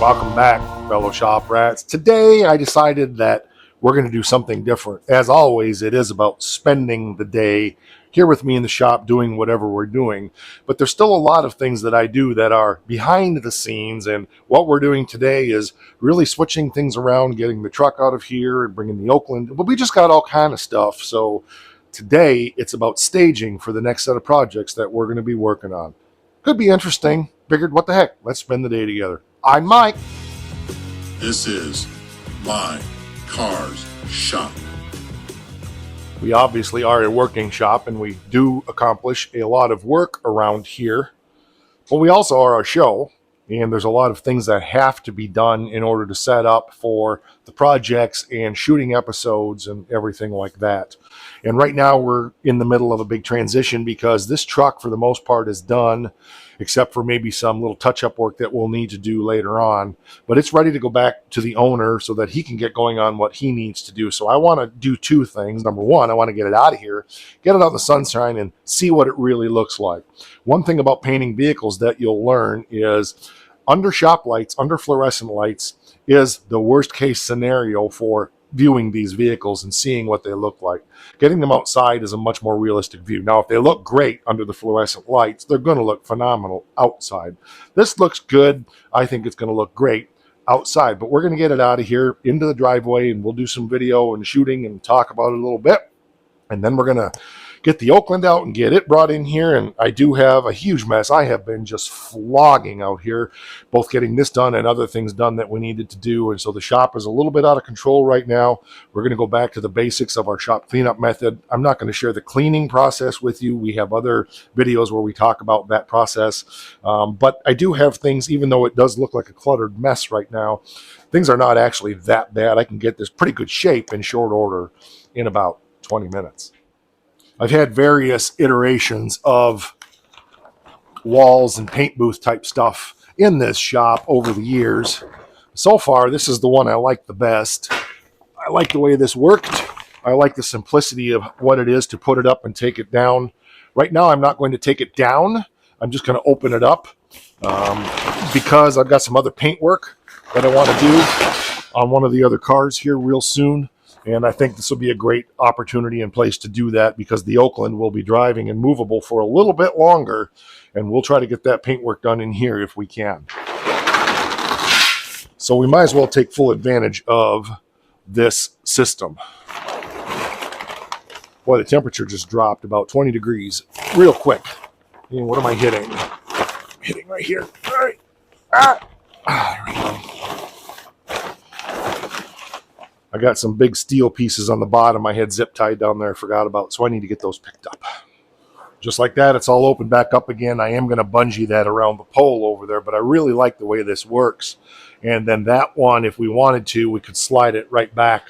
Welcome back, fellow shop rats. Today I decided that we're going to do something different. As always, it is about spending the day here with me in the shop doing whatever we're doing. But there's still a lot of things that I do that are behind the scenes, and what we're doing today is really switching things around, getting the truck out of here and bringing the Oakland. But we just got all kind of stuff. So today it's about staging for the next set of projects that we're going to be working on. Could be interesting. Figured, what the heck? Let's spend the day together. I'm Mike. This is My Cars Shop. We obviously are a working shop, and we do accomplish a lot of work around here. But we also are a show, and there's a lot of things that have to be done in order to set up for the projects and shooting episodes and everything like that. And right now we're in the middle of a big transition because this truck for the most part is done, except for maybe some little touch-up work that we'll need to do later on. But it's ready to go back to the owner so that he can get going on what he needs to do. So I want to do two things. Number one, I want to get it out of here, get it out in the sunshine, and see what it really looks like. One thing about painting vehicles that you'll learn is under shop lights, under fluorescent lights, is the worst case scenario for viewing these vehicles and seeing what they look like. Getting them outside is a much more realistic view. Now, if they look great under the fluorescent lights, they're going to look phenomenal outside. This looks good. I think it's going to look great outside, but we're going to get it out of here into the driveway, and we'll do some video and shooting and talk about it a little bit. And then we're going to get the Oakland out and get it brought in here. And I do have a huge mess. I have been just flogging out here, both getting this done and other things done that we needed to do. And so the shop is a little bit out of control right now. We're going to go back to the basics of our shop cleanup method. I'm not going to share the cleaning process with you. We have other videos where we talk about that process. But I do have things, even though it does look like a cluttered mess right now, things are not actually that bad. I can get this pretty good shape in short order in about 20 minutes. I've had various iterations of walls and paint booth type stuff in this shop over the years. So far, this is the one I like the best. I like the way this worked. I like the simplicity of what it is to put it up and take it down. Right now, I'm not going to take it down. I'm just going to open it up because I've got some other paint work that I want to do on one of the other cars here real soon. And I think this will be a great opportunity and place to do that because the Oakland will be driving and movable for a little bit longer, and we'll try to get that paint work done in here if we can. So we might as well take full advantage of this system. Boy, the temperature just dropped about 20 degrees real quick. And what am I hitting? I'm hitting right here. All right. There we go. I got some big steel pieces on the bottom I had zip tied down there I forgot about, so I need to get those picked up. Just like that, it's all opened back up again. I am going to bungee that around the pole over there, but I really like the way this works. And then that one, if we wanted to, we could slide it right back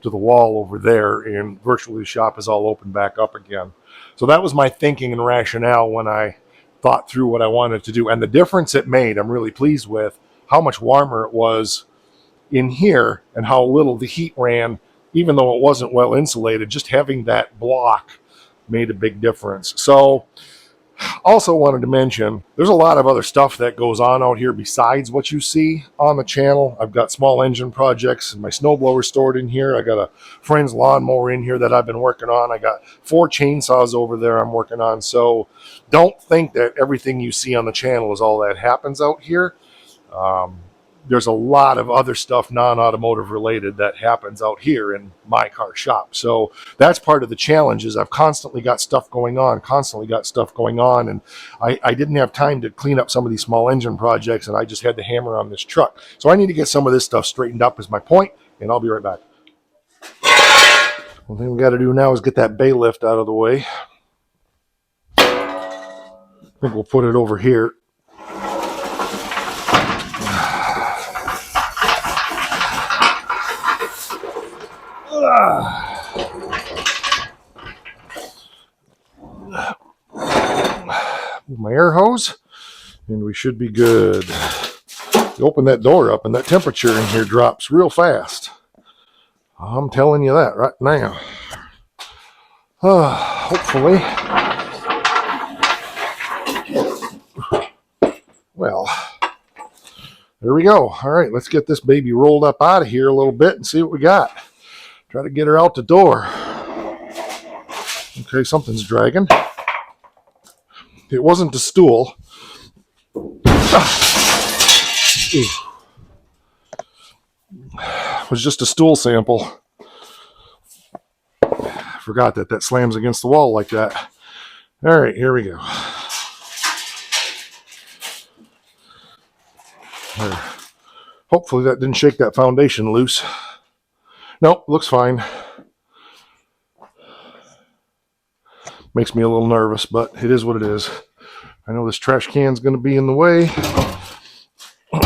to the wall over there, and virtually the shop is all opened back up again. So that was my thinking and rationale when I thought through what I wanted to do. And the difference it made, I'm really pleased with how much warmer it was in here and how little the heat ran, even though it wasn't well insulated. Just having that block made a big difference. So also wanted to mention there's a lot of other stuff that goes on out here besides what you see on the channel. I've got small engine projects and my snowblower stored in here. I got a friend's lawnmower in here that I've been working on. I got 4 chainsaws over there I'm working on. So don't think that everything you see on the channel is all that happens out here. There's a lot of other stuff non-automotive related that happens out here in my car shop. So that's part of the challenge is I've constantly got stuff going on, and I didn't have time to clean up some of these small engine projects, and I just had to hammer on this truck. So I need to get some of this stuff straightened up is my point, and I'll be right back. One thing we got to do now is get that bay lift out of the way. I think we'll put it over here. Move my air hose, and we should be good. You open that door up, and that temperature in here drops real fast. I'm telling you that right now. Hopefully. Well, There we go. All right, let's get this baby rolled up out of here a little bit and see what we got. Try to get her out the door. Okay, something's dragging. It wasn't the stool. It was just a stool sample. I forgot that slams against the wall like that. All right, here we go. There. Hopefully that didn't shake that foundation loose. Nope, looks fine. Makes me a little nervous, but it is what it is. I know this trash can's going to be in the way. And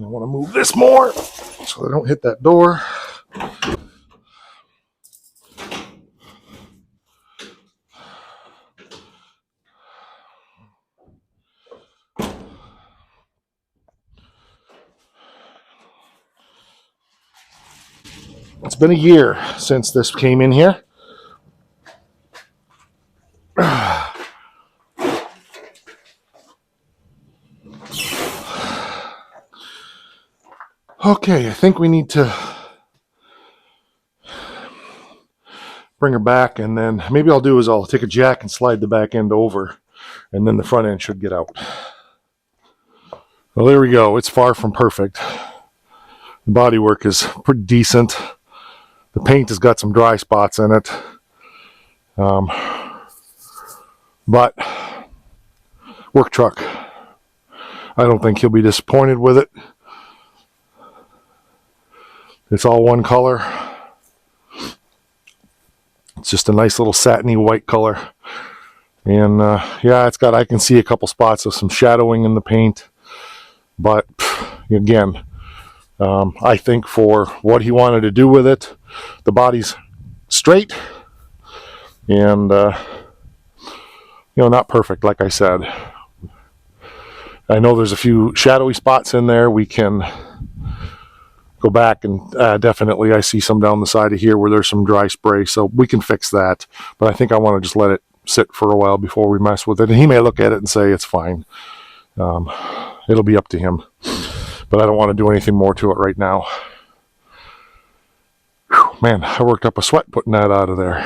I want to move this more so I don't hit that door. It's been a year since this came in here. Okay, I think we need to bring her back, and then maybe I'll take a jack and slide the back end over, and then the front end should get out. Well, there we go. It's far from perfect. The bodywork is pretty decent. The paint has got some dry spots in it. But work truck. I don't think he'll be disappointed with it. It's all one color. It's just a nice little satiny white color. And yeah, I can see a couple spots of some shadowing in the paint. But again, I think for what he wanted to do with it, the body's straight and not perfect, like I said. I know there's a few shadowy spots in there. We can go back and definitely I see some down the side of here where there's some dry spray, so we can fix that. But I think I want to just let it sit for a while before we mess with it. And he may look at it and say it's fine. It'll be up to him. But I don't want to do anything more to it right now. Whew, man, I worked up a sweat putting that out of there.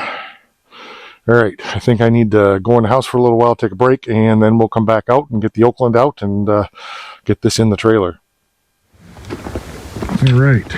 All right, I think I need to go in the house for a little while, take a break, and then we'll come back out and get the Oakland out and get this in the trailer. All right.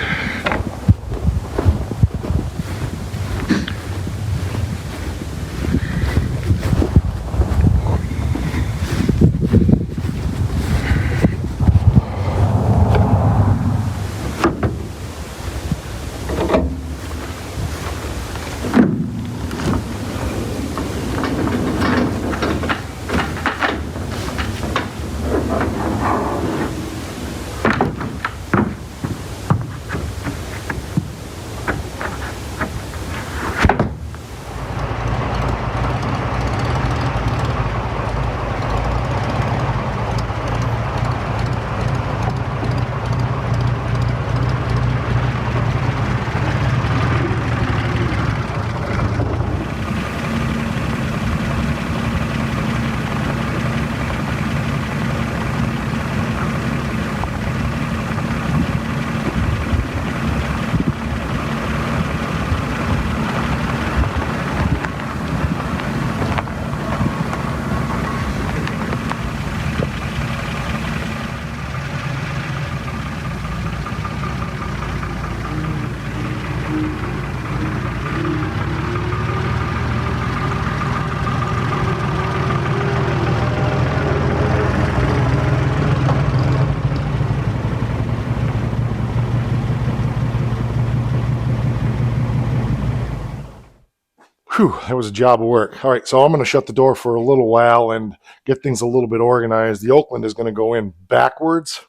Whew, that was a job of work. All right, so I'm going to shut the door for a little while and get things a little bit organized. The Oakland is going to go in backwards,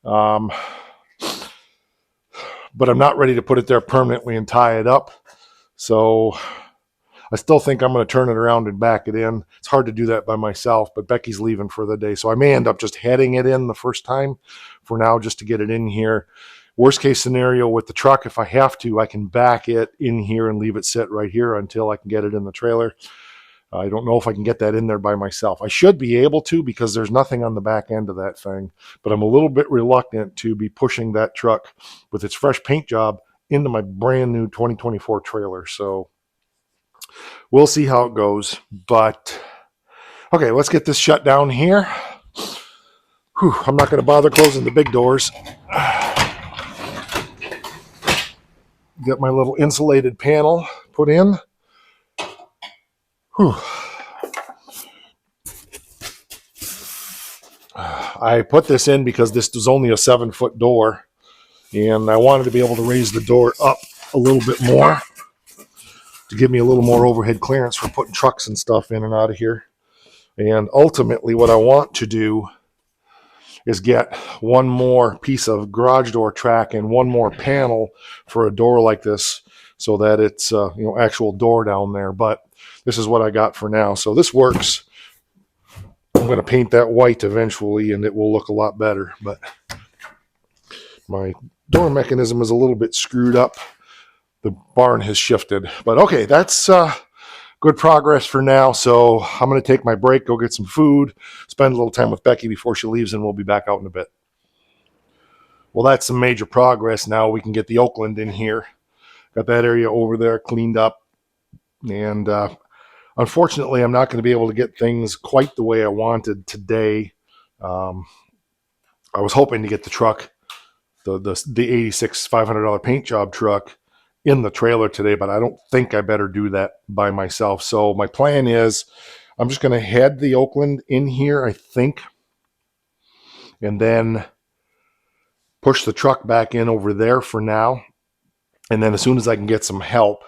but I'm not ready to put it there permanently and tie it up. So I still think I'm going to turn it around and back it in. It's hard to do that by myself, but Becky's leaving for the day. So I may end up just heading it in the first time for now just to get it in here. Worst case scenario with the truck, if I have to, I can back it in here and leave it sit right here until I can get it in the trailer. I don't know if I can get that in there by myself. I should be able to because there's nothing on the back end of that thing, but I'm a little bit reluctant to be pushing that truck with its fresh paint job into my brand new 2024 trailer. So we'll see how it goes. But okay, let's get this shut down here. Whew, I'm not going to bother closing the big doors. Get my little insulated panel put in. Whew. I put this in because this was only a 7-foot door, and I wanted to be able to raise the door up a little bit more to give me a little more overhead clearance for putting trucks and stuff in and out of here. And ultimately, what I want to do is get one more piece of garage door track and one more panel for a door like this, so that it's actual door down there. But this is what I got for now. So this works. I'm going to paint that white eventually, and it will look a lot better. But my door mechanism is a little bit screwed up. The barn has shifted. But okay, that's good progress for now. So I'm going to take my break, go get some food, spend a little time with Becky before she leaves, and we'll be back out in a bit. Well, that's some major progress. Now we can get the Oakland in here. Got that area over there cleaned up. And unfortunately, I'm not going to be able to get things quite the way I wanted today. I was hoping to get the truck, the 86 $500 paint job truck, in the trailer today, but I don't think I better do that by myself. So my plan is I'm just going to head the Oakland in here, I think, and then push the truck back in over there for now. And then as soon as I can get some help,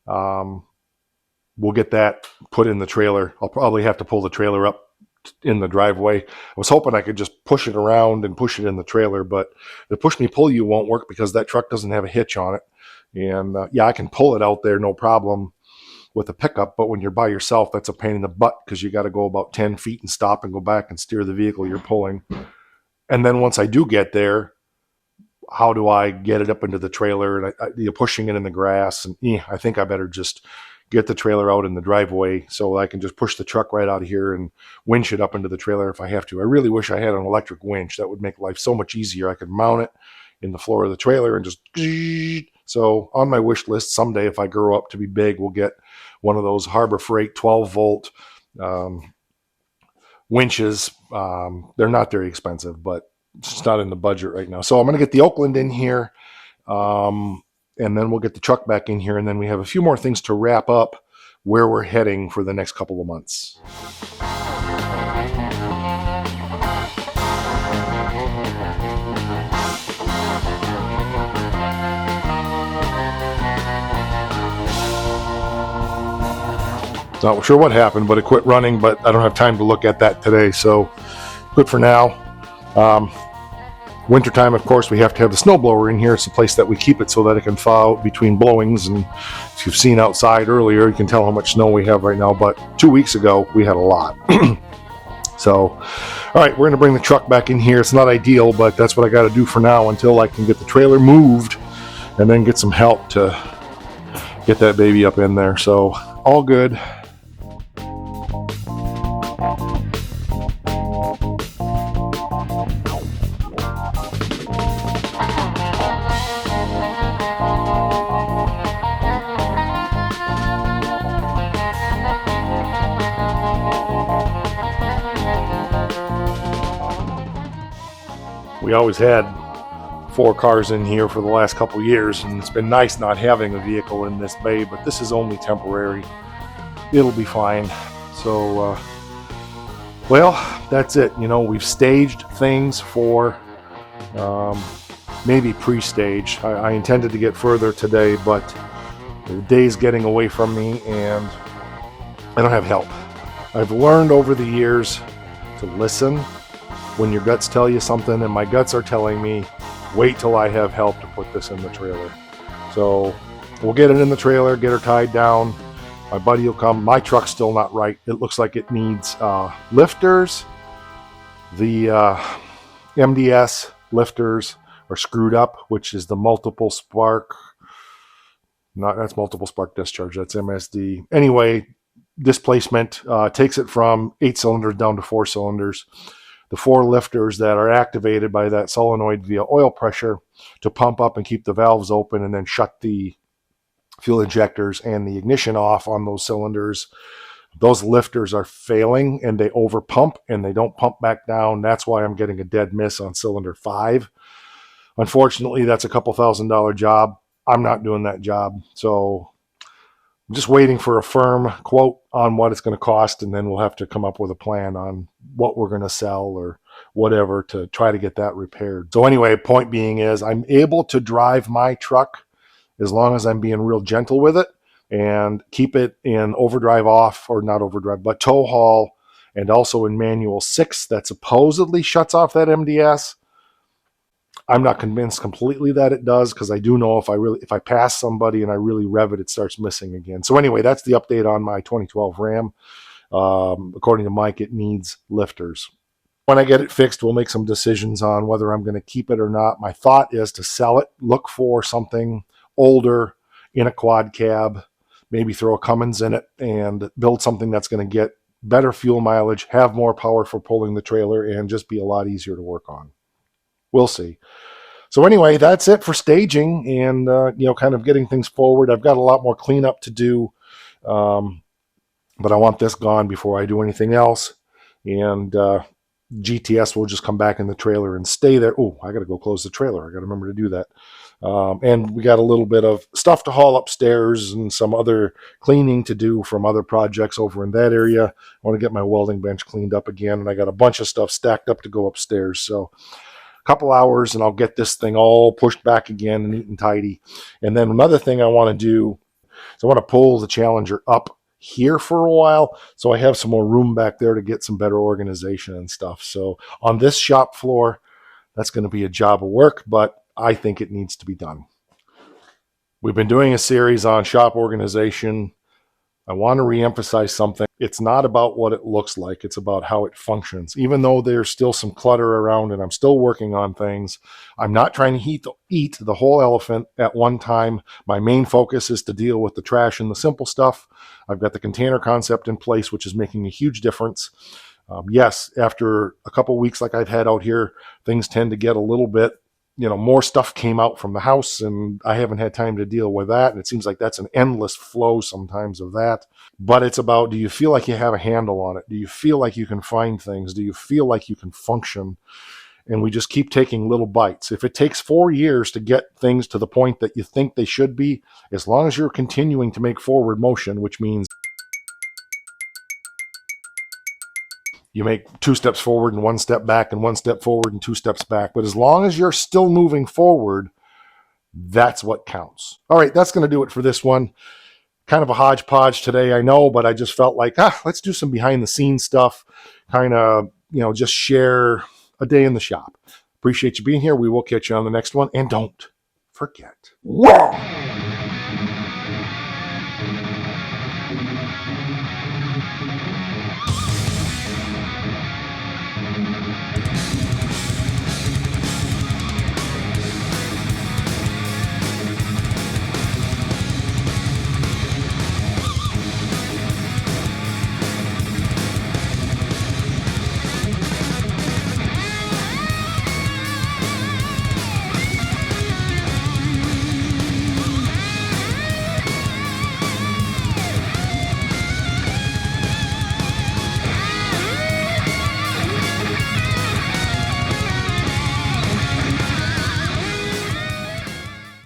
we'll get that put in the trailer. I'll probably have to pull the trailer up in the driveway. I was hoping I could just push it around and push it in the trailer, but the push me pull you won't work because that truck doesn't have a hitch on it. And yeah, I can pull it out there, no problem, with a pickup. But when you're by yourself, that's a pain in the butt because you got to go about 10 feet and stop and go back and steer the vehicle you're pulling. And then once I do get there, how do I get it up into the trailer? And you're pushing it in the grass. And I think I better just get the trailer out in the driveway so I can just push the truck right out of here and winch it up into the trailer if I have to. I really wish I had an electric winch. That would make life so much easier. I could mount it in the floor of the trailer and just... So on my wish list someday, if I grow up to be big, we'll get one of those Harbor Freight 12-volt winches. They're not very expensive, but it's not in the budget right now. So I'm going to get the Oakland in here, and then we'll get the truck back in here, and then we have a few more things to wrap up where we're heading for the next couple of months. Not sure what happened, but it quit running, but I don't have time to look at that today, so good for now. Wintertime, of course, we have to have the snowblower in here. It's the place that we keep it so that it can thaw out between blowings, and if you've seen outside earlier, you can tell how much snow we have right now, but 2 weeks ago, we had a lot. So, all right, we're going to bring the truck back in here. It's not ideal, but that's what I got to do for now until I can get the trailer moved and then get some help to get that baby up in there. So, all good. We always had 4 cars in here for the last couple years, and it's been nice not having a vehicle in this bay, but this is only temporary. It'll be fine. So, well, that's it. We've staged things for maybe pre-stage. I intended to get further today, but the day's getting away from me, and I don't have help. I've learned over the years to listen when your guts tell you something, and my guts are telling me, wait till I have help to put this in the trailer. So we'll get it in the trailer, get her tied down. My buddy will come. My truck's still not right. It looks like it needs lifters. The MDS lifters are screwed up, which is the multiple spark. That's multiple spark discharge. That's MSD. Anyway, displacement, takes it from 8 cylinders down to 4 cylinders. The 4 lifters that are activated by that solenoid via oil pressure to pump up and keep the valves open and then shut the fuel injectors and the ignition off on those cylinders. Those lifters are failing and they over pump and they don't pump back down. That's why I'm getting a dead miss on cylinder 5. Unfortunately, that's a couple $1,000 job. I'm not doing that job. So I'm just waiting for a firm quote on what it's going to cost, and then we'll have to come up with a plan on what we're going to sell or whatever to try to get that repaired. So anyway, point being is I'm able to drive my truck as long as I'm being real gentle with it and keep it in overdrive off, or not overdrive, but tow haul, and also in manual 6 that supposedly shuts off that MDS. I'm not convinced completely that it does, because I do know if I pass somebody and I really rev it, it starts missing again. So anyway, that's the update on my 2012 Ram. According to Mike, it needs lifters. When I get it fixed, we'll make some decisions on whether I'm going to keep it or not. My thought is to sell it, look for something older in a quad cab, maybe throw a Cummins in it, and build something that's going to get better fuel mileage, have more power for pulling the trailer, and just be a lot easier to work on. We'll see. So anyway, that's it for staging and kind of getting things forward. I've got a lot more cleanup to do, but I want this gone before I do anything else. And GTS will just come back in the trailer and stay there. Oh, I got to go close the trailer. I got to remember to do that. And we got a little bit of stuff to haul upstairs and some other cleaning to do from other projects over in that area. I want to get my welding bench cleaned up again, and I got a bunch of stuff stacked up to go upstairs. So couple hours and I'll get this thing all pushed back again and neat and tidy. And then another thing I want to do is I want to pull the Challenger up here for a while so I have some more room back there to get some better organization and stuff. So on this shop floor, that's going to be a job of work, but I think it needs to be done. We've been doing a series on shop organization. I want to reemphasize something. It's not about what it looks like. It's about how it functions. Even though there's still some clutter around and I'm still working on things, I'm not trying to eat the whole elephant at one time. My main focus is to deal with the trash and the simple stuff. I've got the container concept in place, which is making a huge difference. Yes, after a couple of weeks like I've had out here, things tend to get a little bit, more stuff came out from the house and I haven't had time to deal with that. And it seems like that's an endless flow sometimes of that. But it's about, do you feel like you have a handle on it? Do you feel like you can find things? Do you feel like you can function? And we just keep taking little bites. If it takes 4 years to get things to the point that you think they should be, as long as you're continuing to make forward motion, which means you make 2 steps forward and 1 step back and 1 step forward and 2 steps back. But as long as you're still moving forward, that's what counts. All right, that's going to do it for this one. Kind of a hodgepodge today, I know, but I just felt like, let's do some behind the scenes stuff, kind of, just share a day in the shop. Appreciate you being here. We will catch you on the next one. And don't forget. Wow.